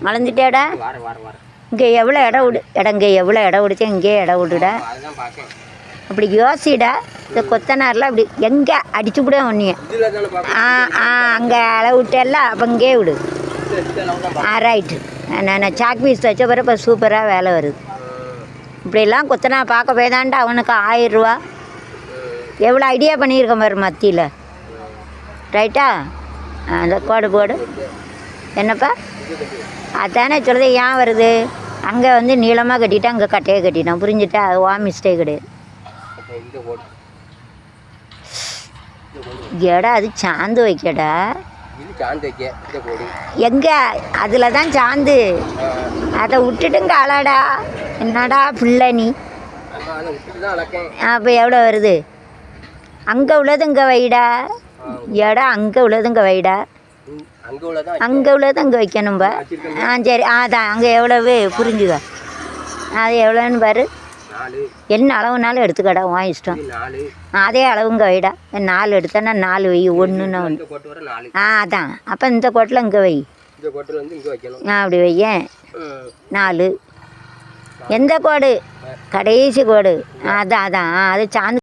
அளந்துட்டேடா. இங்கே எவ்வளோ இடம் விடு, இங்கே எவ்வளோ இடம் விடுச்சா இங்கேயே இடம் விடுடா. அப்படி யோசிடா. இந்த கொத்தனாரில் அப்படி எங்கே அடிச்சு விட ஒன்றிய அங்கே அளவு விட்டேல்ல, அப்போ இங்கே விடு. ரைட்டு. நான் சாக் பீஸ் வச்ச பிறகு இப்போ சூப்பராக வேலை வருது. இப்படிலாம் கொத்தனார் பார்க்க போய் தான்டா அவனுக்கு 1000 ரூபா. எவ்வளோ ஐடியா பண்ணியிருக்கேன் பாரு மத்தியில். ரைட்டா? அந்த கோடு போடு. என்னப்பா அதானே சொல்லுது. ஏன் வருது? அங்கே வந்து நீளமாக கட்டிட்டா, அங்கே கட்டையை கட்டிட்டான். புரிஞ்சுட்டா? அது வா மிஸ்டேக் கிடையாது. ஏடா அது சாந்து வைக்கடா. எங்க அதில் தான் சாந்து. அதை விட்டுட்டுங்க அழடா. என்னடா பிள்ளை நீ? அப்போ எவ்வளோ வருது? அங்கே உள்ளது இங்கே வைடா. ஏடா அங்கே உள்ளது இங்கே வைடா. அங்கே உள்ளது அங்கே வைக்கணும்பா. சரி. அதான் அங்கே எவ்வளவு புரிஞ்சுக்க. அது எவ்வளோன்னு பாரு. என்ன அளவுனாலும் எடுத்துக்கடா, உன் இஷ்டம். அதே அளவுங்க வைடா. 4 எடுத்தேன்னா 4 வை. 1ன்னா 1. அதான். அப்போ இந்த கோட்டில் இங்கே வை. அப்படி வையேன். 4. எந்த கோடு? கடைசி கோடு. அதான் அது சாந்து.